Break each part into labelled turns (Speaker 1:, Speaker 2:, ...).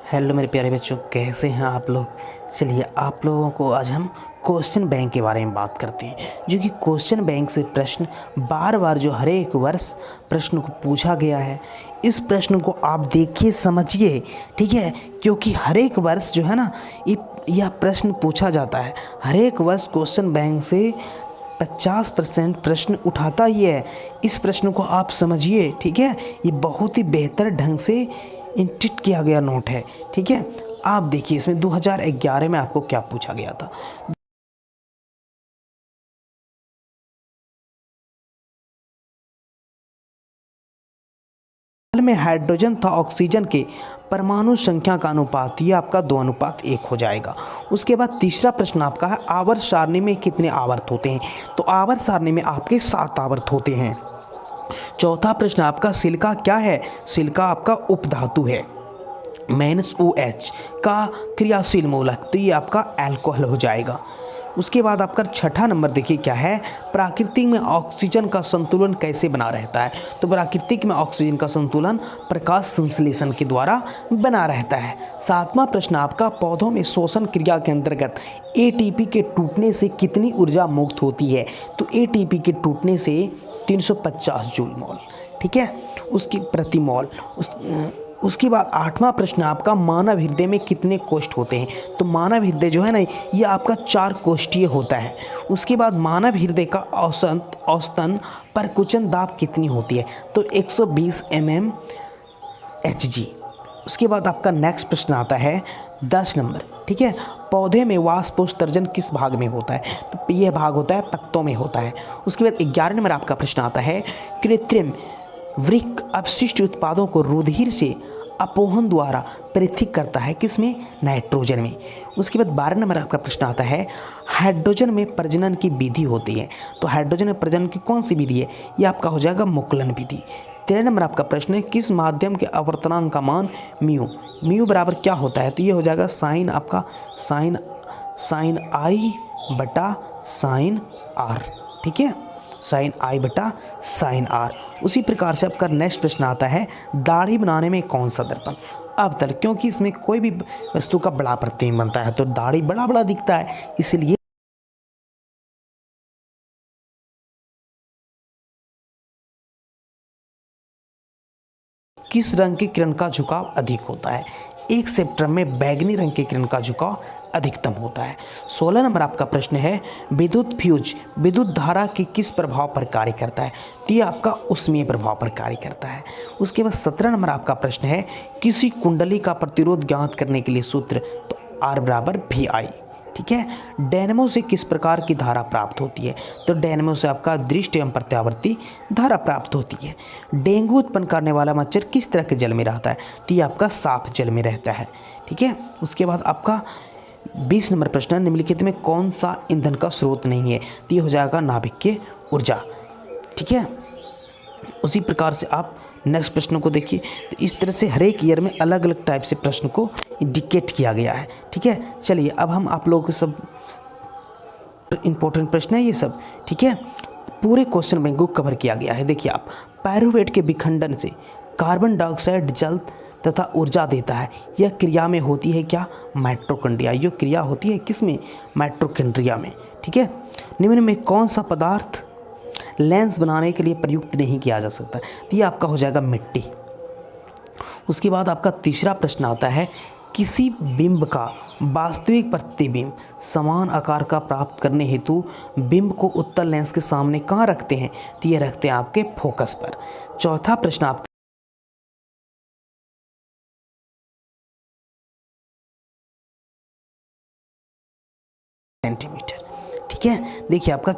Speaker 1: Hello मेरे प्यारे बच्चों, कैसे हैं आप लोग। चलिए आप लोगों को आज हम क्वेश्चन बैंक के बारे में बात करते हैं, जो कि क्वेश्चन बैंक से प्रश्न बार बार जो हर एक वर्ष प्रश्न को पूछा गया है। इस प्रश्न को आप देखिए, समझिए, ठीक है, क्योंकि हर एक वर्ष जो है ना यह प्रश्न पूछा जाता है। हर एक वर्ष क्वेश्चन बैंक से 50% प्रश्न उठाता ही है। इस प्रश्न को आप समझिए, ठीक है। ये बहुत ही बेहतर ढंग से इंटिट किया गया नोट है, ठीक है। आप देखिए, इसमें 2011 में आपको क्या पूछा गया था। में हाइड्रोजन था ऑक्सीजन के परमाणु संख्या का अनुपात, ये आपका 2:1 हो जाएगा। उसके बाद तीसरा प्रश्न आपका है, आवर्त सारणी में कितने आवर्त होते हैं। तो आवर्त सारणी में आपके 7 आवर्त होते हैं। चौथा प्रश्न आपका, सिलिका क्या है। सिलिका आपका उपधातु है। -OH का क्रियाशील मूलक, तो ये आपका अल्कोहल हो जाएगा। उसके बाद आपका छठा नंबर देखिए क्या है, प्रकृति में ऑक्सीजन का संतुलन कैसे बना रहता है। तो प्राकृतिक में ऑक्सीजन का संतुलन प्रकाश संश्लेषण के द्वारा बना रहता है। सातवां प्रश्न आपका, पौधों में श्वसन क्रिया के अंतर्गत ATP के टूटने से कितनी ऊर्जा मुक्त होती है। तो ATP के टूटने से 350 जूल मोल, ठीक है, उसकी प्रति मोल। उसके बाद आठवां प्रश्न आपका, मानव हृदय में कितने कोष्ठ होते हैं। तो मानव हृदय जो है ना, ये आपका 4 कोष्ठीय होता है। उसके बाद मानव हृदय का औसतन परकुचन दाब कितनी होती है। तो 120 mmHg। उसके बाद आपका नेक्स्ट प्रश्न आता है 10 नंबर, ठीक है, पौधे में वाष्पोत्सर्जन किस भाग में होता है। तो यह भाग होता है पत्तों में होता है। उसके बाद 11 नंबर आपका प्रश्न आता है, कृत्रिम वृक्क अपशिष्ट उत्पादों को रुधिर से अपोहन द्वारा पृथक करता है, किसमें, नाइट्रोजन में। उसके बाद 12 नंबर आपका प्रश्न आता है, हाइड्रोजन में प्रजनन की विधि होती है। तो हाइड्रोजन में प्रजनन की कौन सी विधि है, ये आपका हो जाएगा मुकुलन विधि। 13 नंबर आपका प्रश्न है, किस माध्यम के आवर्तनांक का मान म्यू बराबर क्या होता है। तो ये हो जाएगा साइन आपका साइन I बटा साइन R, ठीक है, साइन I बटा साइन R। उसी प्रकार से आपका नेक्स्ट प्रश्न आता है, दाढ़ी बनाने में कौन सा दर्पण अवतल, क्योंकि इसमें कोई भी वस्तु का बड़ा प्रतिबिंब बनता है तो दाढ़ी बड़ा बड़ा दिखता है, इसलिए किस रंग की किरण का झुकाव अधिक होता है। एक सेक्टर में बैगनी रंग की किरण का झुकाव अधिकतम होता है। 16 नंबर आपका प्रश्न है, विद्युत फ्यूज विद्युत धारा के किस प्रभाव पर कार्य करता है। तो ये आपका उष्मीय प्रभाव पर कार्य करता है। उसके बाद 17 नंबर आपका प्रश्न है, किसी कुंडली का प्रतिरोध ज्ञात करने के लिए सूत्र। तो R बराबर VI, ठीक है। डायनेमो से किस प्रकार की धारा प्राप्त होती है। तो डायनेमो से आपका दृष्टि एवं प्रत्यावर्ती धारा प्राप्त होती है। डेंगू उत्पन्न करने वाला मच्छर किस तरह के जल में रहता है। तो ये आपका साफ जल में रहता है, ठीक है। उसके बाद आपका 20 नंबर प्रश्न है, निम्नलिखित में कौन सा ईंधन का स्रोत नहीं है। तो ये हो जाएगा नाभिकीय ऊर्जा, ठीक है। उसी प्रकार से आप नेक्स्ट प्रश्न को देखिए। तो इस तरह से हर एक ईयर में अलग अलग टाइप से प्रश्न को इंडिकेट किया गया है, ठीक है। चलिए अब हम आप लोगों के सब इंपॉर्टेंट प्रश्न है ये सब, ठीक है। पूरे क्वेश्चन बैंक को कवर किया गया है। देखिए आप, पायरुवेट के विखंडन से कार्बन डाइऑक्साइड जल तथा ऊर्जा देता है। यह क्रिया में होती है क्या, माइटोकॉन्ड्रिया। ये क्रिया होती है किसमें, माइटोकॉन्ड्रिया में, ठीक है। निम्न में कौन सा पदार्थ लेंस बनाने के लिए प्रयुक्त नहीं किया जा सकता। तो ये आपका हो जाएगा मिट्टी। उसके बाद आपका तीसरा प्रश्न आता है, किसी बिंब का वास्तविक प्रतिबिंब समान आकार का प्राप्त करने हेतु बिंब को उत्तल लेंस के सामने कहाँ रखते हैं। तो ये रखते हैं आपके फोकस पर। चौथा प्रश्न आपका सेंटीमीटर, ठीक है। देखिए आपका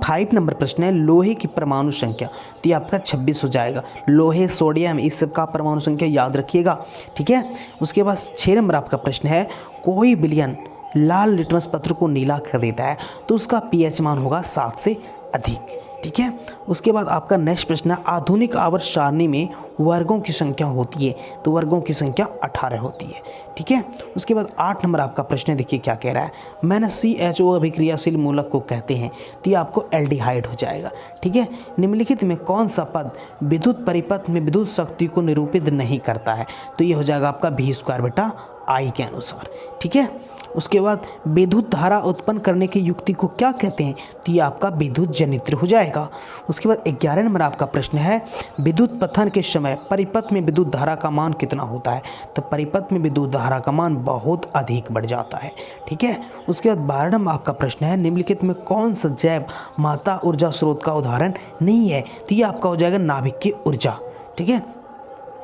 Speaker 1: 5 नंबर प्रश्न है, लोहे की परमाणु संख्या। तो ये आपका 26 हो जाएगा। लोहे, सोडियम, इस सब का परमाणु संख्या याद रखिएगा, ठीक है। उसके बाद 6 नंबर आपका प्रश्न है, कोई विलयन लाल लिटमस पत्र को नीला कर देता है तो उसका pH मान होगा 7 से अधिक, ठीक है। उसके बाद आपका नेक्स्ट प्रश्न है, आधुनिक आवर्त सारणी में वर्गों की संख्या होती है, तो वर्गों की संख्या 18 होती है। ठीक है। उसके बाद 8 नंबर आपका प्रश्न है, देखिए क्या कह रहा है, मैंने CHO अभिक्रियाशील मूलक को कहते हैं, तो ये आपको एल्डिहाइड हो जाएगा। ठीक है। निम्नलिखित में कौन सा पद विद्युत परिपथ में विद्युत शक्ति को निरूपित नहीं करता है, तो ये हो जाएगा आपका V² बटा I के अनुसार। ठीक है। उसके बाद विद्युत धारा उत्पन्न करने की युक्ति को क्या कहते हैं, तो ये आपका विद्युत जनित्र हो जाएगा। उसके बाद 11 नंबर आपका प्रश्न है, विद्युत पतन के समय परिपथ में विद्युत धारा का मान कितना होता है, तो परिपथ में विद्युत धारा का मान बहुत अधिक बढ़ जाता है। ठीक है। उसके बाद 12 नंबर आपका प्रश्न है, निम्नलिखित में कौन सा जैव माता ऊर्जा स्रोत का उदाहरण नहीं है, तो ये आपका हो जाएगा नाभिक की ऊर्जा। ठीक है।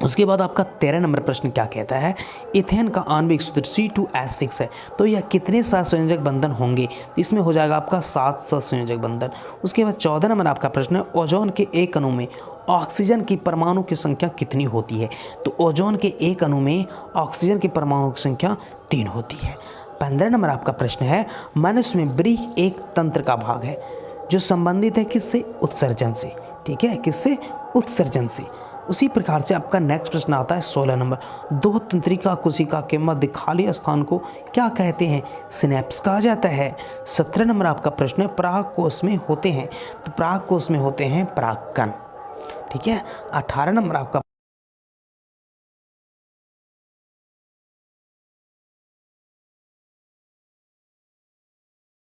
Speaker 1: उसके बाद आपका 13 नंबर प्रश्न क्या कहता है, इथेन का आणविक सूत्र C2H6 है, तो यह कितने सहसंयोजक बंधन होंगे, तो इसमें हो जाएगा आपका 7 सहसंयोजक बंधन। उसके बाद 14 नंबर आपका प्रश्न है, ओजोन के एक अणु में ऑक्सीजन की परमाणु की संख्या कितनी होती है, तो ओजोन के एक अणु में ऑक्सीजन की परमाणु की संख्या 3 होती है। 15 नंबर आपका प्रश्न है, मनुष्य में ब्रीह एक तंत्र का भाग है जो संबंधित है किससे, उत्सर्जन से। ठीक है, किससे, उत्सर्जन से। उसी प्रकार से आपका नेक्स्ट प्रश्न आता है 16 नंबर, दो तंत्रिका कोशिका के मध्य खाली स्थान को क्या कहते हैं, सिनेप्स कहा जाता है। 17 नंबर आपका प्रश्न है, पराग कोश में होते हैं, तो पराग कोश में होते हैं परागकण। ठीक है। 18 नंबर आपका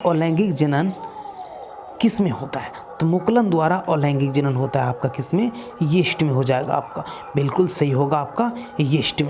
Speaker 1: अलैंगिक जनन किस में होता है, तो मुकुलन द्वारा अलैंगिक जनन होता है आपका किस में, यीस्ट में हो जाएगा आपका, बिल्कुल सही होगा आपका यीस्ट में।